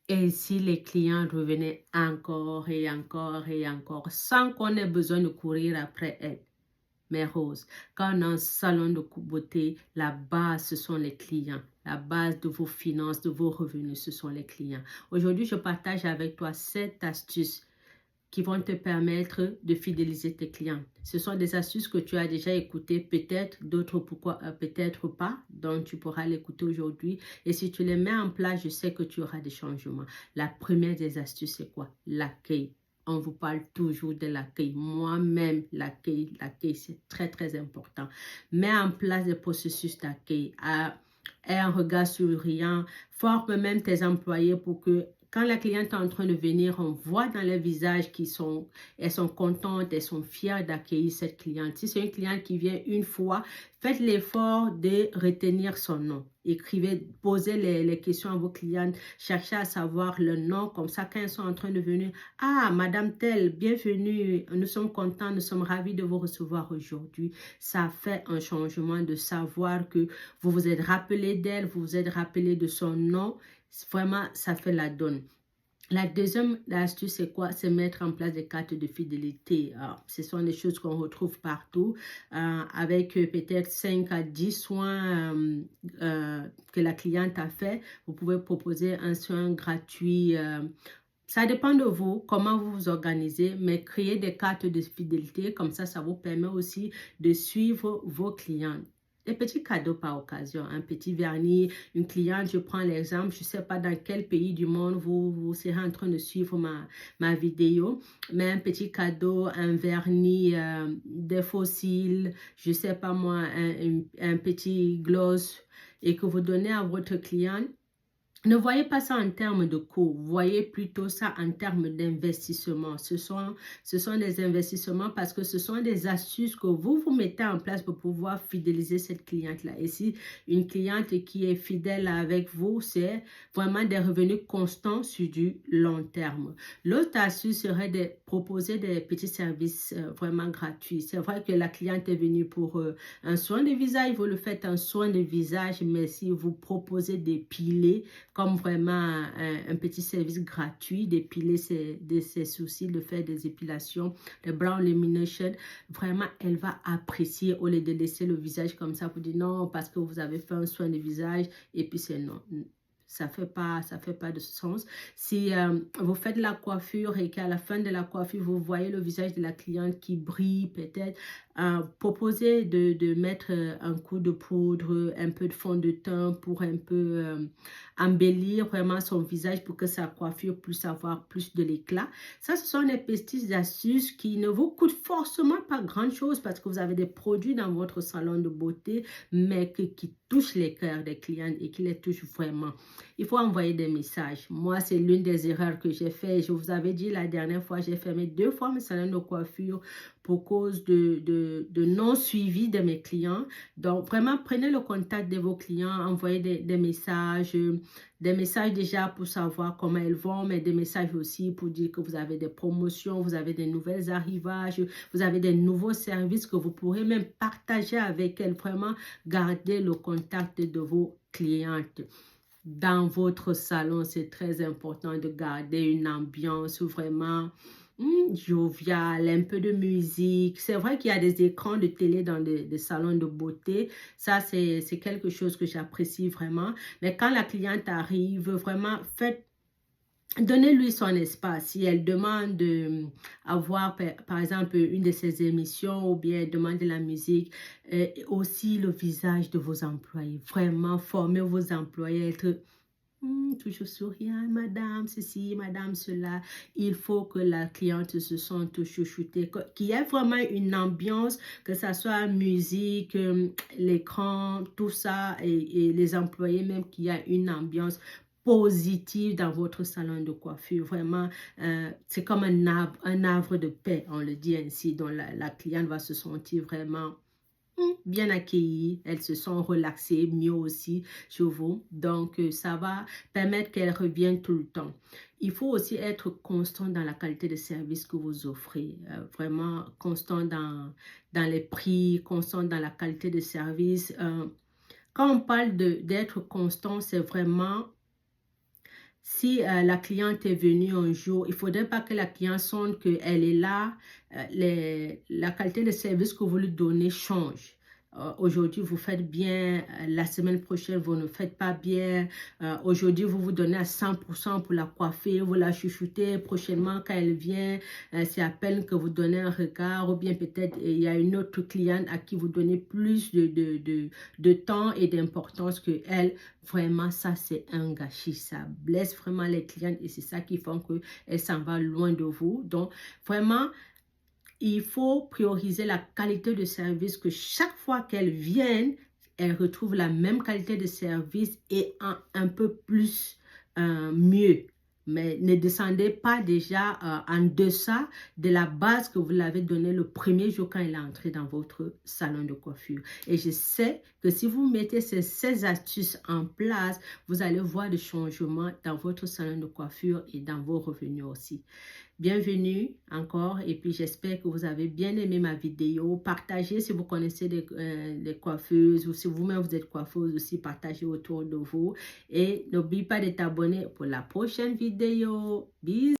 Et si les clients revenaient encore et encore et encore, sans qu'on ait besoin de courir après elles. Mais Rose, quand on a un salon de beauté, la base, ce sont les clients. La base de vos finances, de vos revenus, ce sont les clients. Aujourd'hui, je partage avec toi 7 astuces qui vont te permettre de fidéliser tes clients. Ce sont des astuces que tu as déjà écoutées, peut-être, d'autres peut-être pas, donc tu pourras l'écouter aujourd'hui. Et si tu les mets en place, je sais que tu auras des changements. La première des astuces, c'est quoi? L'accueil. On vous parle toujours de l'accueil. Moi-même, l'accueil, c'est très, très important. Mets en place des processus d'accueil. Aie un regard souriant. Forme même tes employés pour que quand la cliente est en train de venir, on voit dans les visages elles sont contentes, elles sont fières d'accueillir cette cliente. Si c'est une cliente qui vient une fois, faites l'effort de retenir son nom. Écrivez, posez les questions à vos clientes, cherchez à savoir le nom, comme ça quand elles sont en train de venir, ah, Madame telle, bienvenue, nous sommes contents, nous sommes ravis de vous recevoir aujourd'hui. Ça fait un changement de savoir que vous vous êtes rappelé d'elle, vous vous êtes rappelé de son nom. Vraiment, ça fait la donne. La deuxième astuce, c'est quoi? C'est mettre en place des cartes de fidélité. Alors, ce sont des choses qu'on retrouve partout, avec peut-être 5 à 10 soins que la cliente a fait. Vous pouvez proposer un soin gratuit. Ça dépend de vous, comment vous vous organisez, mais créer des cartes de fidélité, comme ça vous permet aussi de suivre vos clients. Des petits cadeaux par occasion, un petit vernis, une cliente, je prends l'exemple, je ne sais pas dans quel pays du monde vous serez en train de suivre ma vidéo, mais un petit cadeau, un vernis, des fossiles, je ne sais pas moi, un petit gloss et que vous donnez à votre cliente. Ne voyez pas ça en termes de coût, voyez plutôt ça en termes d'investissement. Ce sont des investissements parce que ce sont des astuces que vous mettez en place pour pouvoir fidéliser cette cliente-là. Et si une cliente qui est fidèle avec vous, c'est vraiment des revenus constants sur du long terme. L'autre astuce serait de proposer des petits services vraiment gratuits. C'est vrai que la cliente est venue pour un soin de visage, vous le faites un soin de visage, mais si vous proposez des pilés, comme vraiment un petit service gratuit d'épiler ses sourcils, de faire des épilations, de brow lamination. Vraiment, elle va apprécier au lieu de laisser le visage comme ça pour dire non, parce que vous avez fait un soin de visage et puis c'est non. Ça fait pas de sens. Si vous faites la coiffure et qu'à la fin de la coiffure, vous voyez le visage de la cliente qui brille peut-être, proposez de mettre un coup de poudre, un peu de fond de teint pour un peu embellir vraiment son visage pour que sa coiffure puisse avoir plus de l'éclat. Ça, ce sont des petites astuces qui ne vous coûtent forcément pas grand-chose parce que vous avez des produits dans votre salon de beauté, mais qui touchent les cœurs des clients et qui les touchent vraiment. Il faut envoyer des messages. Moi, c'est l'une des erreurs que j'ai fait. Je vous avais dit la dernière fois, j'ai fermé 2 fois mes salons de coiffure pour cause de non-suivi de mes clients. Donc, vraiment, prenez le contact de vos clients, envoyez des messages déjà pour savoir comment elles vont, mais des messages aussi pour dire que vous avez des promotions, vous avez des nouvelles arrivages, vous avez des nouveaux services que vous pourrez même partager avec elles. Vraiment, garder le contact de vos clientes. Dans votre salon, c'est très important de garder une ambiance vraiment joviale, un peu de musique. C'est vrai qu'il y a des écrans de télé dans des salons de beauté. Ça, c'est quelque chose que j'apprécie vraiment. Mais quand la cliente arrive, vraiment, donnez-lui son espace. Si elle demande avoir, par exemple, une de ses émissions ou bien elle demande de la musique, aussi le visage de vos employés. Vraiment, formez vos employés, être toujours souriant, madame ceci, madame cela. Il faut que la cliente se sente chouchoutée, qu'il y ait vraiment une ambiance, que ce soit musique, l'écran, tout ça, et les employés même, qu'il y a une ambiance positive dans votre salon de coiffure. Vraiment, c'est comme un arbre de paix, on le dit ainsi, dont la cliente va se sentir vraiment bien accueillies, elles se sont relaxées mieux aussi chez vous. Donc, ça va permettre qu'elles reviennent tout le temps. Il faut aussi être constant dans la qualité de service que vous offrez. Vraiment constant dans les prix, constant dans la qualité de service. Quand on parle d'être constant, c'est vraiment Si la cliente est venue un jour, il ne faudrait pas que la cliente sente qu'elle est là. La qualité de service que vous lui donnez change. Aujourd'hui, vous faites bien. La semaine prochaine, vous ne faites pas bien. Aujourd'hui, vous vous donnez à 100% pour la coiffer. Vous la chouchoutez. Prochainement, quand elle vient, c'est à peine que vous donnez un regard. Ou bien peut-être, il y a une autre cliente à qui vous donnez plus de temps et d'importance que elle. Vraiment, ça, c'est un gâchis. Ça blesse vraiment les clientes et c'est ça qui fait qu'elles s'en vont loin de vous. Donc, vraiment, il faut prioriser la qualité de service, que chaque fois qu'elles viennent, elles retrouvent la même qualité de service et un peu plus mieux. Mais ne descendez pas déjà en deçà de la base que vous l'avez donnée le premier jour quand elle est entrée dans votre salon de coiffure. Et je sais que si vous mettez ces astuces en place, vous allez voir des changements dans votre salon de coiffure et dans vos revenus aussi. Bienvenue encore et puis j'espère que vous avez bien aimé ma vidéo. Partagez si vous connaissez des coiffeuses ou si vous-même vous êtes coiffeuse aussi, partagez autour de vous. Et n'oublie pas de t'abonner pour la prochaine vidéo. Bisous!